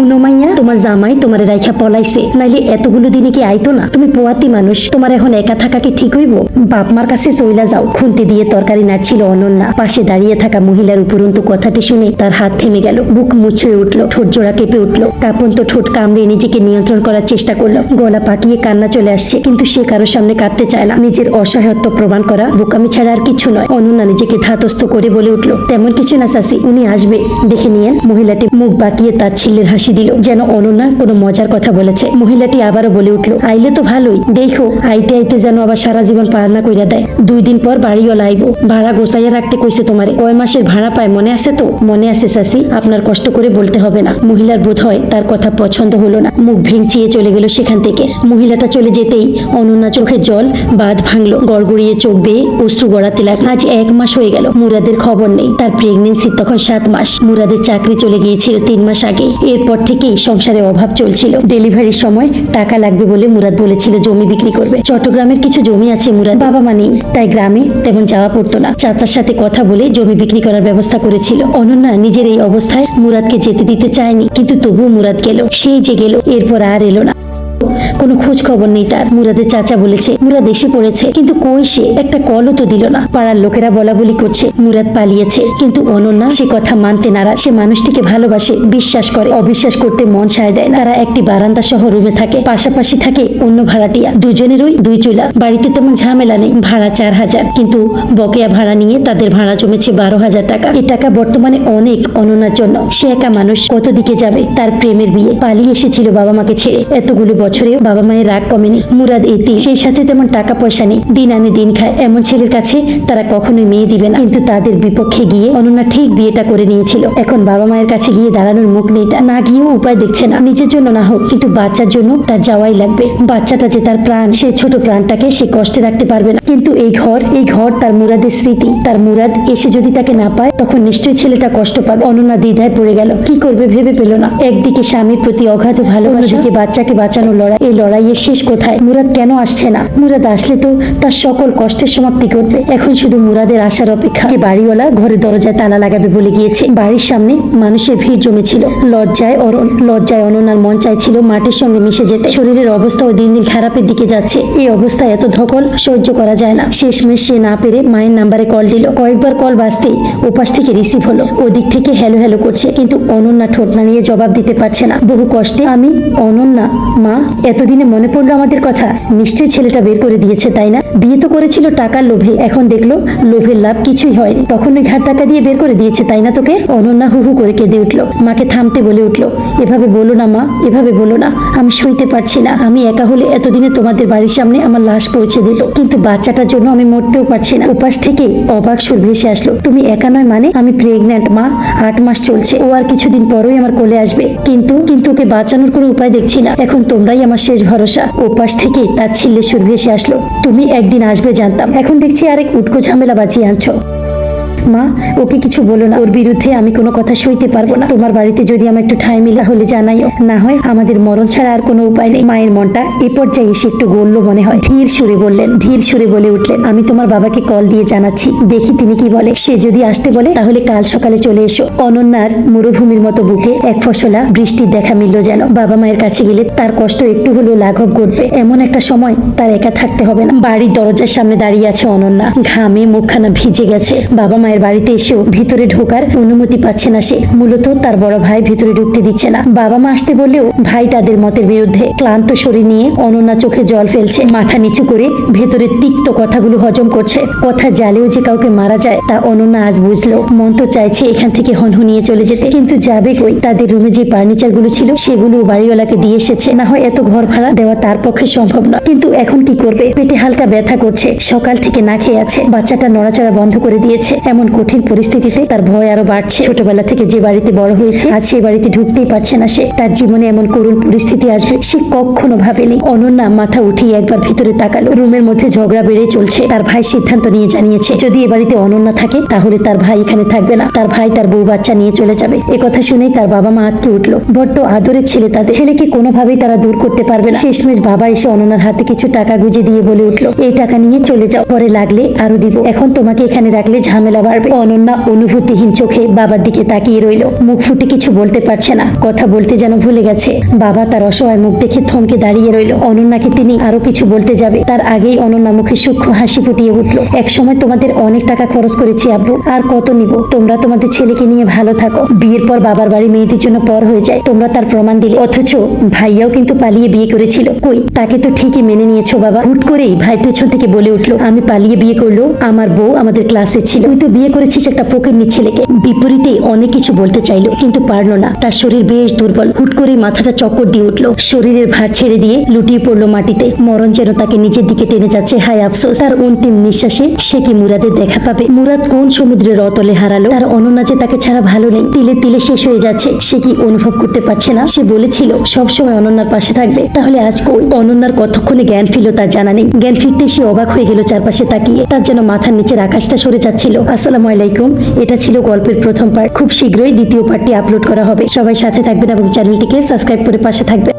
শুনো মাইয়া, তোমার জামাই তোমার রাইখা পলাইছে, নাইলে এতগুলো দিনে কি আইতো না? তুমি পোয়াতি মানুষ, তোমার এখন একা থাকা কি ঠিক হইব? বাপ মার কাছে চইলা যাও। খুন্তি দিয়ে তরকারি নাড়ছিল অনন্যা। পাশে দাঁড়িয়ে থাকা মহিলার উপরন্তু কথাটি শুনে তার হাত থেমে গেল, বুক মুচড়ে উঠলো, ঠোঁট জোড়া কেঁপে উঠলো। কাঁপন্ত ঠোঁট কামড়ে নিজেকে নিয়ন্ত্রণ করার চেষ্টা করলো। গলা পাকিয়ে কান্না চলে আসছে, কিন্তু সে কারোর সামনে কাঁদতে চায় না। নিজের অসহায়ত্ব প্রমাণ করা বোকামি ছাড়া আর কিছু নয়। অনন্যা নিজেকে ধাতস্থ করে বলে উঠলো, তেমন কিছু না চাচি, উনি আসবে, দেখে নিয়েন। মহিলাটি মুখ বাঁকিয়ে তার ছিল্লের হাসি দিল, যেন অনন্যা কোনো মজার কথা বলেছে। মহিলাটি আবারও বলে উঠলো, আইলে তো ভালোই, দেখো আইতে আইতে যেন আবার সারা জীবন পার না কইরা দেয়। 2 দিন পর বাড়িও লাইব, ভাড়া গোছাইয়া রাখতে কইছে তোমারে। কয় মাসের ভাড়া পায় মনে আছে তো? মনে আছে চাচি, আপনার কষ্ট করে বলতে হবে না। মহিলার বোধ হয় তার কথা পছন্দ হলো না, মুখ ভেঙচিয়ে চলে গেল সেখান থেকে। মহিলাটা চলে যেতেই অনন্যা চোখে জল বাঁধ ভাঙলো, গড়গড়িয়ে চোখ বেয়ে অশ্রু গড়াতে লাগলো। আজ 1 মাস হয়ে গেল, মুরাদের খবর নেই। তার প্রেগনেন্সি তখন 7 মাস। মুরাদের চাকরি চলে গিয়েছিল 3 মাস আগে। এরপর থেকেই সংসারে অভাব চলছিল। ডেলিভারির সময় টাকা লাগবে বলে মুরাদ বলেছিল জমি বিক্রি করবে। চট্টগ্রামের কিছু জমি আছে মুরাদ, বাবা মা নেই, তাই গ্রামে তেমন যাওয়া পড়তো না। চাচার সাথে কথা বলে জমি বিক্রি করার ব্যবস্থা করেছিল। অনন্যা নিজের এই অবস্থায় মুরাদকে যেতে দিতে চায়নি, কিন্তু তবুও মুরাদ গেল। সেই যে গেল, এরপর আর এলো না। কোনো খোঁজ খবর নেই তার। মুরাদের চাচা বলেছে মুরাদ এসে পড়েছে, কিন্তু কই সে? একটা কলও তো দিল না। পাড়ার লোকেরা বলা বলি করছে মুরাদ পালিয়েছে, কিন্তু অনন্যা সে কথা মানতে নারাজ। সে মানুষটিকে ভালোবাসে, বিশ্বাস করে। অবিশ্বাস করতে মন সায় দেয় না। তারা একটি বারান্দা সহ রুমে থাকে, পাশাপাশি থাকে অন্য ভাড়াটিয়া। দুজনেরই 2 চুলা। বাড়িতে তেমন ঝামেলা নেই, ভাড়া 4000, কিন্তু বকেয়া ভাড়া নিয়ে তাদের ভাড়া জমেছে 12,000 টাকা। এ টাকা বর্তমানে অনেক অনন্যার জন্য। সে একা মানুষ, কত দিকে যাবে? তার প্রেমের বিয়ে, পালিয়ে এসেছিল বাবা মাকে ছেড়ে। এতগুলো বছরে বাবা মায়ের রাগ কমেনি। মুরাদ এতি, সেই সাথে তেমন টাকা পয়সা নেই, দিন আনে দিন খায়। এমন ছেলের কাছে তারা কখনোই মেয়ে দিবে না। কিন্তু তাদের বিপক্ষে গিয়ে অনন্যা ঠিক বিয়েটা করে নিয়েছিল। এখন বাবা মায়ের কাছে গিয়ে দাঁড়ানোর মুখ নেই তার। না গিয়েও উপায় দেখছে না। নিজের জন্য না হোক, কিন্তু বাচ্চার জন্য তার যাওয়াই লাগবে। বাচ্চাটা যে তার প্রাণ, সেই ছোট প্রাণটাকে সে কষ্টে রাখতে পারবে না। কিন্তু এই ঘর তার মুরাদের স্মৃতি। তার মুরাদ এসে যদি তাকে না পায়, তখন নিশ্চয়ই ছেলেটা কষ্ট পাবে। অনন্যা দ্বিধায় পড়ে গেল, কি করবে ভেবে পেল না। একদিকে স্বামীর প্রতি অগাধ ভালোবাসা, অন্যদিকে বাচ্চাকে বাঁচানোর লড়াই। এই লড়াইয়ের শেষ কোথায়? মুরাদ কেন আসছে না? মুরাদ আসলে তো তার সকল কষ্টের সমাপ্তি ঘটবে। এখন শুধু মুরাদের আসার অপেক্ষা। বাড়িওয়ালা ঘরের দরজায় তালা লাগাবে বলে গিয়েছে। বাড়ির সামনে মানুষের ভিড় জমেছিল। লজ্জায় অনন্যার মন চাইছিল মাটির সঙ্গে মিশে যেতে। শরীরের অবস্থাও দিন দিন খারাপের দিকে যাচ্ছে। এই অবস্থায় এত ধকল সহ্য করা যায় না। শেষমেশ সে না পেরে মায়ের নাম্বারে কল দিল। কয়েকবার কল বাজতেই ওপাশ থেকে রিসিভ হলো। ওদিক থেকে হ্যালো হ্যালো করছে, কিন্তু অনন্যা ঠোঁট নাড়িয়ে জবাব দিতে পারছে না। বহু কষ্টে, আমি অনন্যা মা, এতদিনে মনে পড়লো আমাদের কথা। নিশ্চয়ই ছেলেটা বের করে দিয়েছে, তাই না? বিয়ে তো করেছিল টাকার লোভে, এখন দেখলো লোভের লাভ কিছুই হয়নি। তখন ওই ঘাট টাকা দিয়ে বের করে দিয়েছে, তাই না তোকে? অনন্যা হু হু করে কেঁদে উঠলো। মাকে থামতে বলে উঠলো, এভাবে বলো না মা, এভাবে বলো না। আমি সইতে পারছি না। আমি একা হলে এতদিনে তোমাদের বাড়ির সামনে আমার লাশ পৌঁছে দিত, কিন্তু বাচ্চাটার জন্য আমি মরতেও পারছি না। উপাস থেকে অবাক সুর ভেসে আসলো, তুমি একা নয় মানে? আমি প্রেগন্যান্ট মা, 8 মাস চলছে। ও আর কিছুদিন পরেই আমার কোলে আসবে। কিন্তু ওকে বাঁচানোর কোনো উপায় দেখছি না। এখন তোমরাই আমার শেষ ভরসা। ওপাশ থেকে তার ছিল্লে সুর ভেসে আসলো, তুমি একদিন আসবে জানতাম, এখন দেখছি আরেক উটকো ঝামেলা বাঁচিয়ে আনছো। মা, ওকে কিছু বলো না। ওর বিরুদ্ধে আমি কোনো কথা সইতে পারবো না। তোমার বাড়িতে যদি আমার একটু ঠাঁই মিলা হলে জানাইও। না হয় আমাদের মরণ ছাড়া আর কোনো উপায় নেই। মায়ের মনটা এ পর্যায়ে এসে একটু গড়ল মনে হয়। ধীর সুরে বলে উঠলেন, আমি তোমার বাবাকে কল দিয়ে জানাচ্ছি, দেখি তিনি কি বলে। সে যদি আসতে বলে তাহলে কাল সকালে চলে এসো। অনন্যার মরুভূমির মতো বুকে এক ফসলা বৃষ্টির দেখা মিলল যেন। বাবা মায়ের কাছে গেলে তার কষ্ট একটু হলেও লাঘব ঘটবে। এমন একটা সময় তার একা থাকতে হবে না। বাড়ির দরজার সামনে দাঁড়িয়ে আছে অনন্যা, ঘামে মুখখানা ভিজে গেছে। বাবা মায়ের বাড়িতে এসেও ভিতরে ঢোকার অনুমতি পাচ্ছে না সে। মূলত তার বড় ভাই ভিতরে ঢুকতে দিচ্ছে না। বাবা মা আসতে বললেও ভাই তাদের মতের বিরুদ্ধে। ক্লান্ত শরীর নিয়ে অনন্যা চোখে জল ফেলছে, মাথা নিচু করে ভেতরে তিক্ত কথাগুলো হজম করছে। কথা জালেও যে কাউকে মারা যায় তা অনন্যা আজ বুঝলো। মন তো চাইছে এখান থেকে হনহনিয়ে চলে যেতে, কিন্তু যাবে কই? তাদের রুমে যে ফার্নিচার গুলো ছিল সেগুলো বাড়িওয়ালাকে দিয়ে এসেছে। না হয় এত ঘর ভাড়া দেওয়া তার পক্ষে সম্ভব না। কিন্তু এখন কি করবে? পেটে হালকা ব্যথা করছে, সকাল থেকে না খেয়ে আছে। বাচ্চাটা নড়াচড়া বন্ধ করে দিয়েছে। এমন কঠিন পরিস্থিতিতে তার ভয় আরো বাড়ছে। ছোটবেলা থেকে যে বাড়িতে বড় হয়েছে, আজ সেই বাড়িতে ঢুকতেই পারছে না সে। তার জীবনে এমন করুণ পরিস্থিতি আসবে সে কখনো ভাবেনি। অনন্যা মাথা উঠিয়ে একবার ভিতরে তাকালো। রুমের মধ্যে ঝগড়া বেড়েই চলছে। তার ভাই সিদ্ধান্ত নিয়ে জানিয়েছে, যদি এ বাড়িতে অনন্যা থাকে তাহলে তার ভাই এখানে থাকবে না। তার ভাই তার বউ বাচ্চা নিয়ে চলে যাবে। কথা শুনেই তার বাবা মা আঁতকে উঠলো। বড্ড আদরের ছেলে তাদের। ছেলেকে কোনোভাবেই তারা দূর করতে পারবে না। শেষমেশ বাবা এসে অনন্যার হাতে কিছু টাকা গুঁজে দিয়ে বলে উঠলো, এই টাকা নিয়ে চলে যাও, পরে লাগলে আরো দিব। এখন তোমাকে এখানে রাখলে ঝামেলা বাড়বে। অনন্যা অনুভূতিহীন চোখে বাবার দিকে তাকিয়ে রইল, মুখ ফুটে কিছু বলতে পারছে না, কথা বলতে যেন ভুলে গেছে। বাবা তার অসহায় মুখ দেখে থমকে দাঁড়িয়ে রইল। অনন্যাকে তিনি আরো কিছু বলতে যাবে, তার আগেই অনন্যা মুখে সূক্ষ্ম হাসি ফুটিয়ে উঠল। একসময় তোমাদের অনেক টাকা খরচ করেছি আব্বু, আর কত নিব? তোমরা তোমাদের ছেলেকে নিয়ে ভালো থাকো। বিয়ের পর বাবার বাড়ি মেয়েদের জন্য পর হয়ে যায়, তোমরা তার প্রমাণ দিলে। অথচ ভাইয়াও কিন্তু পালিয়ে বিয়ে করেছিল, কই তাকে তো ঠিকই মেনে নিয়েছো বাবা। হুট করেই ভাই পেছন থেকে বলে উঠলো, আমি পালিয়ে বিয়ে করলো, আমার বউ আমাদের ক্লাসে ছিল, তুই তো বিয়ে করেছিস একটা ফকিন্নি ছেলেকে। বিপরীতে অনেক কিছু বলতে চাইলো কিন্তু পারলো না, তার শরীর বেশ দুর্বল। হুট করে মাথাটা চক্কর দিয়ে উঠলো, শরীরের ভার ছেড়ে দিয়ে লুটিয়ে পড়লো মাটিতে। মরণ যেন তাকে নিচের দিকে টেনে যাচ্ছে। হায় আফসোস, তার অন্তিম নিঃশ্বাসে সে কি মুরাদের দেখা পাবে? মুরাদ কোন সমুদ্রের অতলে হারালো? তার অনন্যা যে তাকে ছাড়া ভালো নেই, তিলে তিলে শেষ হয়ে যাচ্ছে। সে কি অনুভব করতে পারছে না? সে বলেছিল সবসময় অনন্যার পাশে থাকবে, তাহলে আজ কই? অনন্যার কতক্ষণে জ্ঞান ফিরল তার জানা নেই। জ্ঞান ফিরতে সে অবাক হয়ে গেল চারপাশে তাকিয়ে, তার যেন মাথার নিচের আকাশটা সরে যাচ্ছিল। আসসালামু আলাইকুম, এটা ছিল গল্পের প্রথম পার্ট। খুব শীঘ্রই দ্বিতীয় পার্টটি আপলোড করা হবে। সবাই সাথে থাকবেন এবং চ্যানেলটিকে সাবস্ক্রাইব করে পাশে থাকবেন।